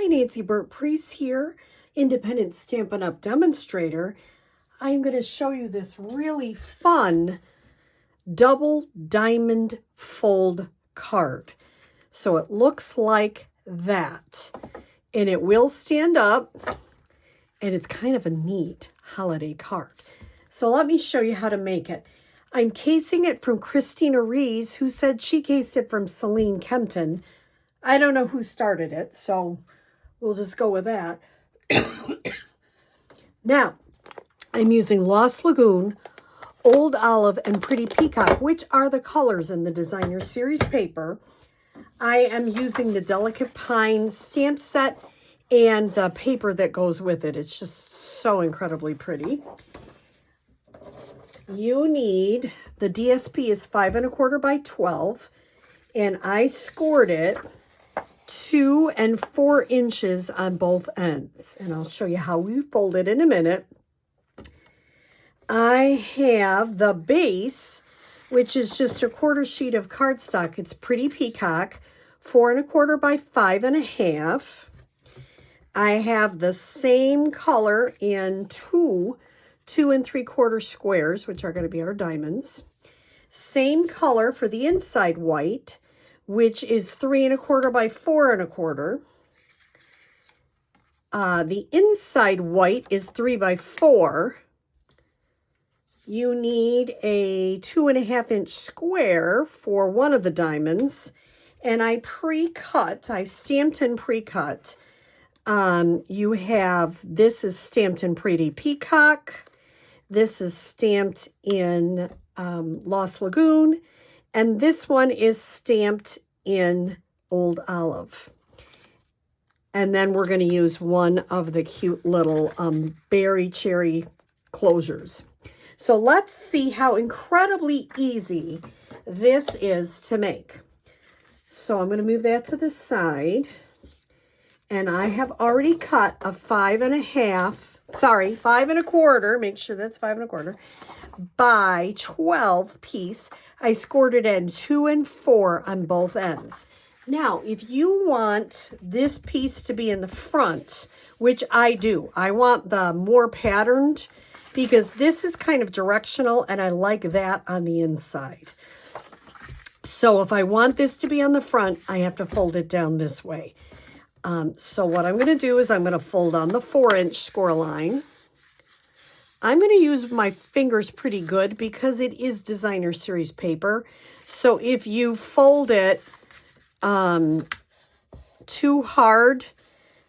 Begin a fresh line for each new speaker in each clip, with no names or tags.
Hi, Nancy Burt-Preece here, independent Stampin' Up! Demonstrator. I'm going to show you this really fun double diamond fold card. So it looks like that, and it will stand up, and it's kind of a neat holiday card. So let me show you how to make it. I'm casing it from Kristina Rees, who said she cased it from Selene Kemptin. I don't know who started it, so we'll just go with that. Now, I'm using Lost Lagoon, Old Olive, and Pretty Peacock, which are the colors in the Designer Series paper. I am using the Delicate Pine stamp set and the paper that goes with it. It's just so incredibly pretty. You need, the DSP is 5 1/4 by 12, and I scored it 2 and 4 inches on both ends. And I'll show you how we fold it in a minute. I have the base, which is just a 1/4 sheet of cardstock. It's Pretty Peacock, 4 1/4 by 5 1/2. I have the same color in two 2 3/4 squares, which are going to be our diamonds. Same color for the inside white, which is 3 1/4 by 4 1/4. The inside white is 3 by 4. You need a 2 1/2 inch square for one of the diamonds, and I pre-cut, I stamped and pre-cut. You have, this is stamped in Pretty Peacock, this is stamped in Lost Lagoon, and this one is stamped in Old Olive. And then we're going to use one of the cute little berry cherry closures. So let's see how incredibly easy this is to make. So I'm going to move that to the side. And I have already cut a 5 1/4, make sure that's 5 1/4, by 12 piece. I scored it in 2 and 4 on both ends. Now, if you want this piece to be in the front, which I do, I want the more patterned, because this is kind of directional and I like that on the inside. So if I want this to be on the front, I have to fold it down this way. So what I'm going to do is I'm going to fold on the 4-inch score line. I'm going to use my fingers pretty good because it is Designer Series paper. So if you fold it too hard,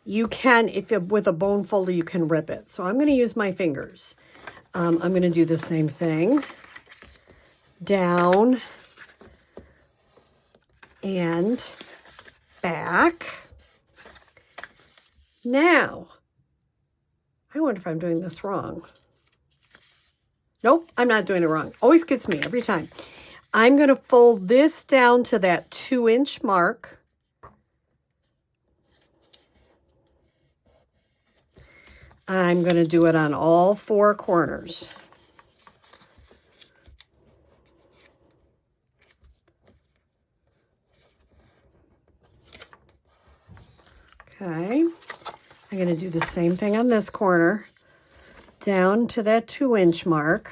you can, with a bone folder, you can rip it. So I'm going to use my fingers. I'm going to do the same thing. Down and back. Now, I wonder if I'm doing this wrong. Nope, I'm not doing it wrong. Always gets me every time. I'm going to fold this down to that 2-inch mark. I'm going to do it on all 4 corners. Okay. I'm going to do the same thing on this corner, down to that 2-inch mark.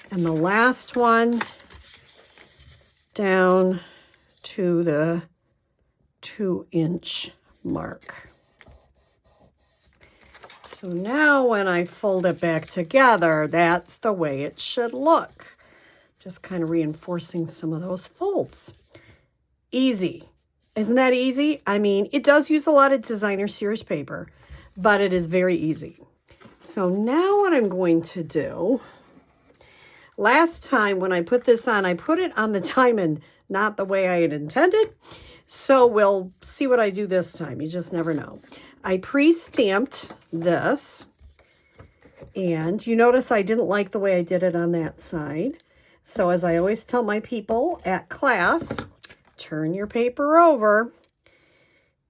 And the last one, down to the 2-inch mark. So now when I fold it back together, that's the way it should look. Just kind of reinforcing some of those folds. Easy. Isn't that easy? I mean, it does use a lot of Designer Series paper, but it is very easy. So now what I'm going to do, last time when I put this on, I put it on the diamond, not the way I had intended. So we'll see what I do this time. You just never know. I pre-stamped this, and you notice I didn't like the way I did it on that side. So as I always tell my people at class, turn your paper over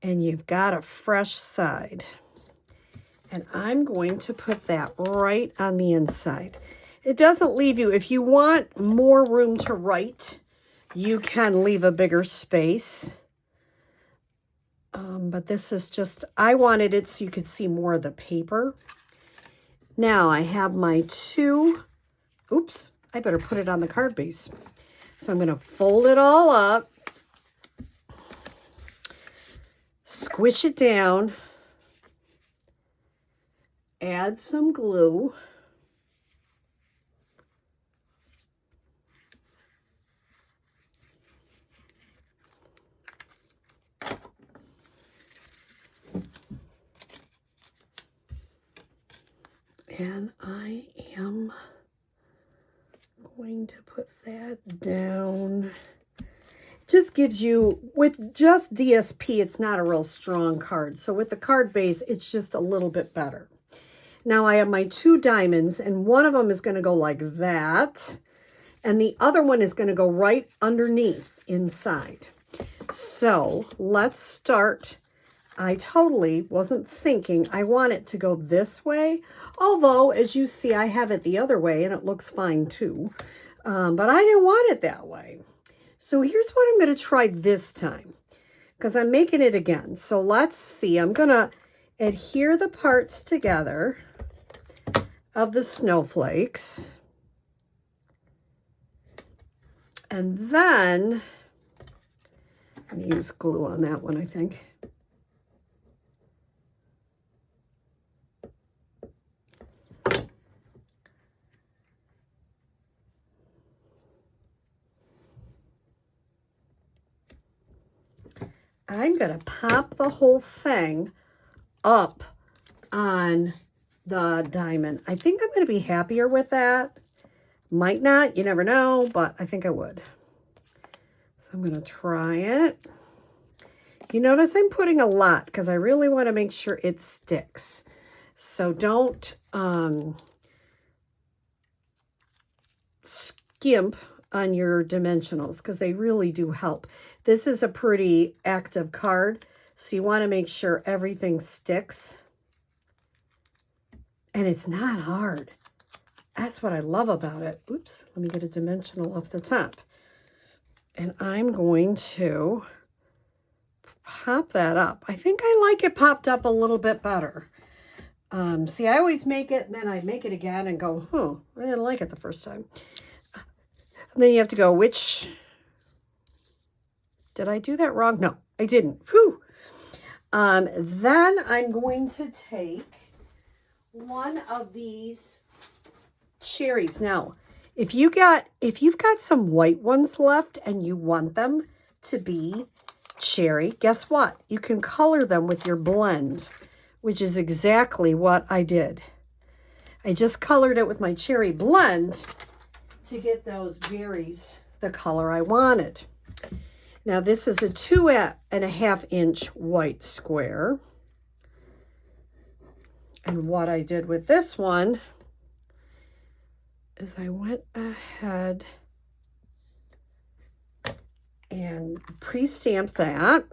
and you've got a fresh side. And I'm going to put that right on the inside. It doesn't leave you, if you want more room to write, you can leave a bigger space. But this is just, I wanted it so you could see more of the paper. Now I have my two, oops, I better put it on the card base. So I'm going to fold it all up, squish it down, add some glue. And I am going to put that down. Just gives you, with just DSP, it's not a real strong card. So with the card base, it's just a little bit better. Now I have my two diamonds, and one of them is going to go like that. And the other one is going to go right underneath inside. So let's start. I totally wasn't thinking I want it to go this way. Although, as you see, I have it the other way and it looks fine too. But I didn't want it that way. So here's what I'm going to try this time, because I'm making it again. So let's see. I'm going to adhere the parts together of the snowflakes. And then I'm going to use glue on that one, I think. I'm going to pop the whole thing up on the diamond. I think I'm going to be happier with that. Might not, you never know, but I think I would. So I'm going to try it. You notice I'm putting a lot because I really want to make sure it sticks. So don't skimp on your dimensionals because they really do help. This is a pretty active card, so you want to make sure everything sticks. And it's not hard. That's what I love about it. Oops, let me get a dimensional off the top. And I'm going to pop that up. I think I like it popped up a little bit better. See, I always make it, and then I make it again and go, I didn't like it the first time. And then you have to go, which... Did I do that wrong? No, I didn't. Whew. Then I'm going to take one of these cherries. Now, if you've got some white ones left and you want them to be cherry, guess what? You can color them with your blend, which is exactly what I did. I just colored it with my cherry blend to get those berries the color I wanted. Now this is a 2.5 inch white square. And what I did with this one is I went ahead and pre-stamped that.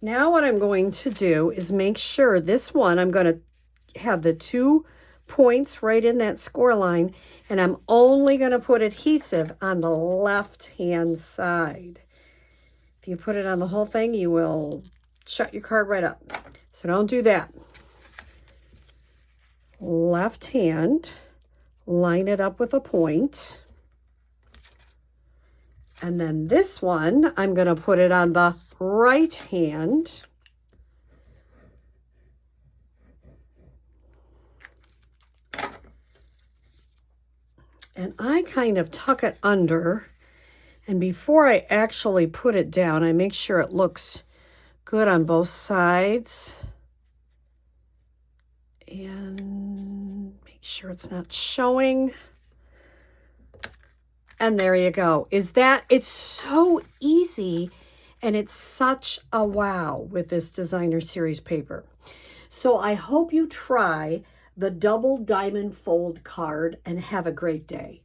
Now what I'm going to do is make sure this one, I'm going to have the 2 points right in that score line, and I'm only going to put adhesive on the left-hand side. If you put it on the whole thing, you will shut your card right up. So don't do that. Left hand, line it up with a point. And then this one, I'm going to put it on the right hand. And I kind of tuck it under. And before I actually put it down, I make sure it looks good on both sides. And make sure it's not showing. And there you go. It's so easy, and it's such a wow with this designer series paper. So I hope you try the double diamond fold card and have a great day.